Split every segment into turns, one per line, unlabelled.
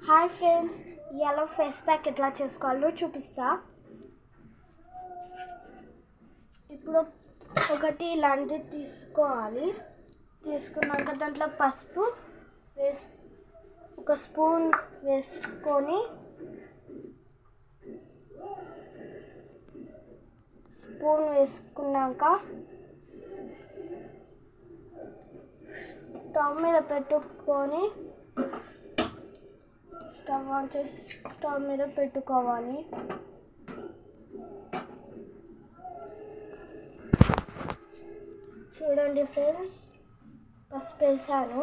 Hi friends, ఇవాళ face pack ఎట్లా చేసుకోవాలో చూపిస్తా. ఇప్పుడు ఒకటి ఇలాంటిది తీసుకోవాలి. తీసుకున్నాక దాంట్లో పసుపు ఒక స్పూన్ వేసుకొని వేసుకున్నాక స్టవ్ మీద పెట్టుకొని స్టవ్ ఆన్ చేసి స్టవ్ మీద పెట్టుకోవాలి. చూడండి ఫ్రెండ్స్, పసుపు వేసాను.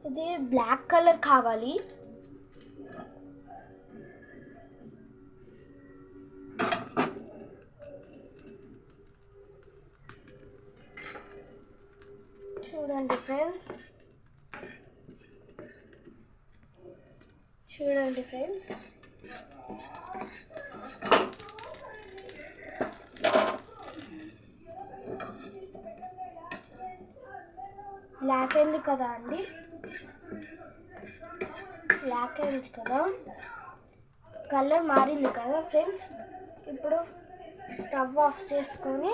ఇది బ్లాక్ కలర్ కావాలి. చూడండి ఫ్రెండ్స్, బ్లాక్ అయింది కదా కలర్ మారింది కదా ఫ్రెండ్స్. ఇప్పుడు స్టవ్ ఆఫ్ చేసుకొని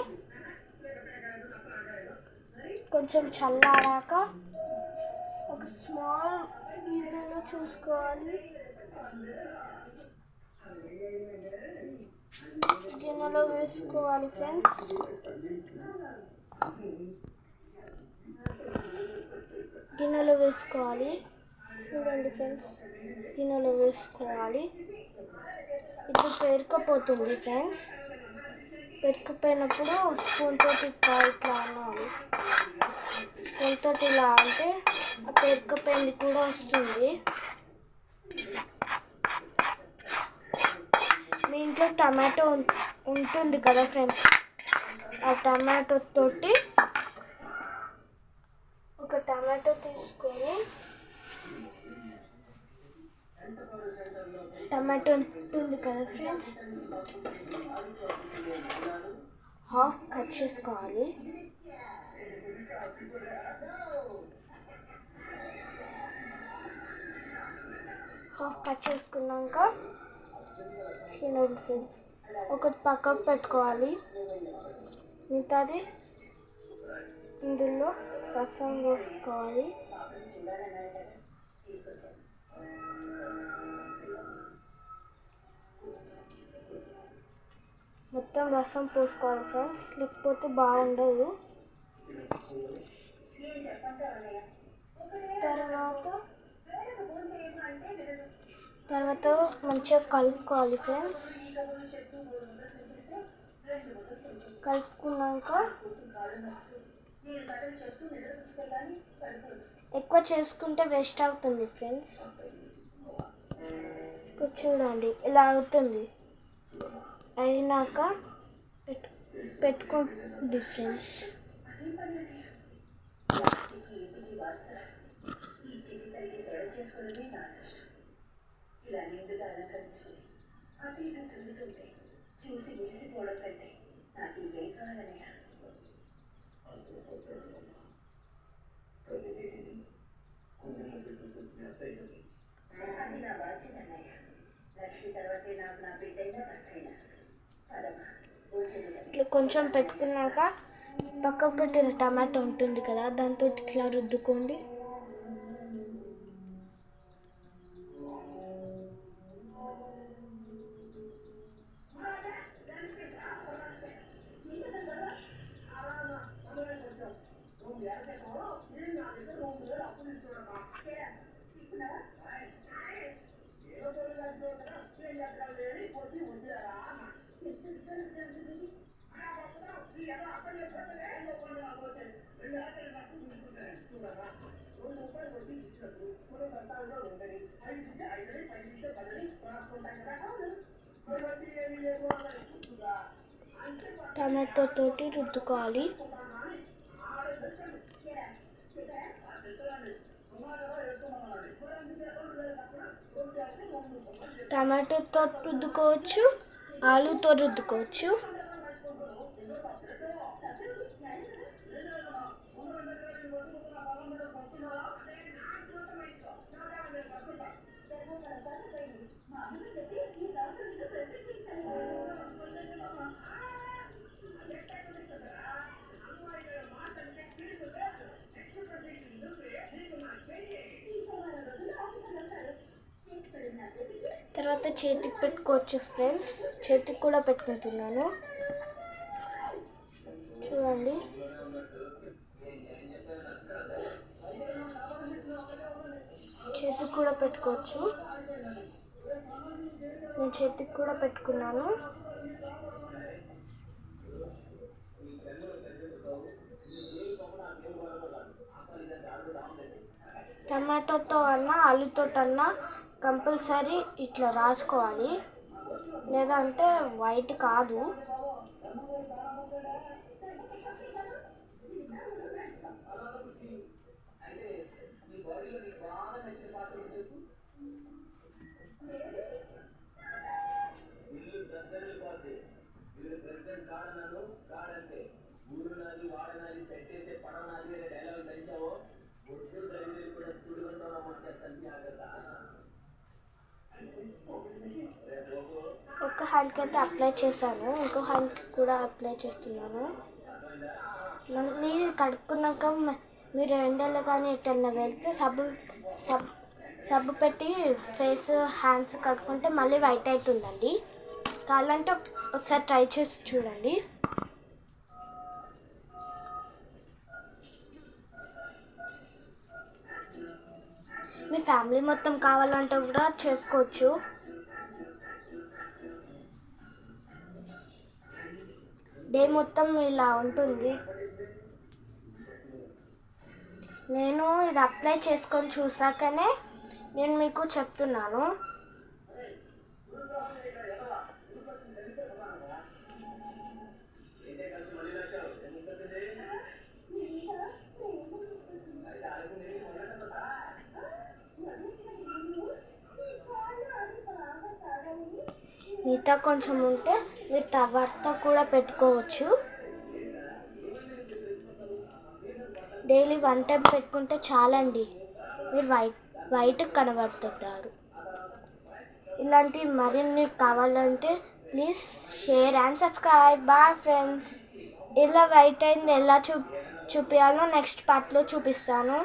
కొంచెం చల్లారాక ఒక స్మాల్ గిన్నెలో చూసుకోవాలి. గిన్నెలో వేసుకోవాలి ఫ్రెండ్స్. చూడండి ఫ్రెండ్స్, గిన్నెలో వేసుకోవాలి. ఇప్పుడు పేరుకపోతుంది ఫ్రెండ్స్. పెరుకుపోయినప్పుడు స్పూన్ తోటి ఇట్లా అనాలి. స్పూన్ తోటి ఇలా అంటే ఆ పెరుకుపోయింది కూడా వస్తుంది. మీ ఇంట్లో టమాటో ఉంటుంది కదా ఫ్రెండ్స్, ఆ టమాటో తోటి ఒక టమాటో తీసుకొని, టమాటో ఉంటుంది కదా ఫ్రెండ్స్, హాఫ్ కట్ చేసుకోవాలి. హాఫ్ కట్ చేసుకున్నాక చూడండి ఫ్రెండ్స్, ఒకటి పక్కకు పెట్టుకోవాలి. మిగతాది ఇందులో రసం పోసుకోవాలి. మొత్తం రసం పోసుకోవాలి ఫ్రెండ్స్, లేకపోతే బాగుండదు. తర్వాత మంచిగా కలుపుకోవాలి ఫ్రెండ్స్. కలుపుకున్నాక ఎక్కువ చేసుకుంటే వేస్ట్ అవుతుంది ఫ్రెండ్స్. చూడండి ఇలా అవుతుంది. అయినాక పెట్టుకోండి ఫ్రెండ్స్. ఇట్లా కొంచెం పెట్టుకున్నాక పక్కకు పెట్టిన టమాటో ఉంటుంది కదా, దాంతో ఇట్లా రుద్దుకోండి. టమాటో తోటి రుద్దుకోవాలి. టమాటోతో రుద్దుకోవచ్చు, ఆలుతో రుద్దుకోవచ్చు. తర్వాత చేతికి పెట్టుకోవచ్చు ఫ్రెండ్స్. చేతికి కూడా పెట్టుకుంటున్నాను చూడండి. చేతికి కూడా పెట్టుకోవచ్చు. నేను చేతికి కూడా పెట్టుకున్నాను. టమాటోతో అన్నా ఆలుతో అన్నా కంపల్సరీ ఇట్లా రాసుకోవాలి, లేదంటే వైట్ కాదు. ఒక హ్యాండ్కి అయితే అప్లై చేశాను, ఇంకో హ్యాండ్కి కూడా అప్లై చేస్తున్నాను. మళ్ళీ కడుక్కున్నాక మీరు ఎండలో కానీ ఎటన్నా వెళ్తే సబ్బు పెట్టి ఫేస్ హ్యాండ్స్ కడుక్కుంటే మళ్ళీ వైట్ అవుతుందండి. కావాలంటే ఒకసారి ట్రై చేసి చూడండి. మీ ఫ్యామిలీ మొత్తం కావాలంటే కూడా చేసుకోవచ్చు. డే మొత్తం ఇలా ఉంటుంది. నేను ఇది అప్లై చేసుకొని చూసాకనే నేను మీకు చెప్తున్నాను. మిగతా కొంచెం ఉంటే మీరు తర్వాత కూడా పెట్టుకోవచ్చు. డైలీ 1 టైం పెట్టుకుంటే చాలండి, మీరు వైట్ కనబడుతుంటారు. ఇలాంటి మరిన్ని కావాలంటే please share and subscribe. Bye friends. ఇలా వైట్ అయింది ఎలా చూపించాలో నెక్స్ట్ పార్ట్లో చూపిస్తాను.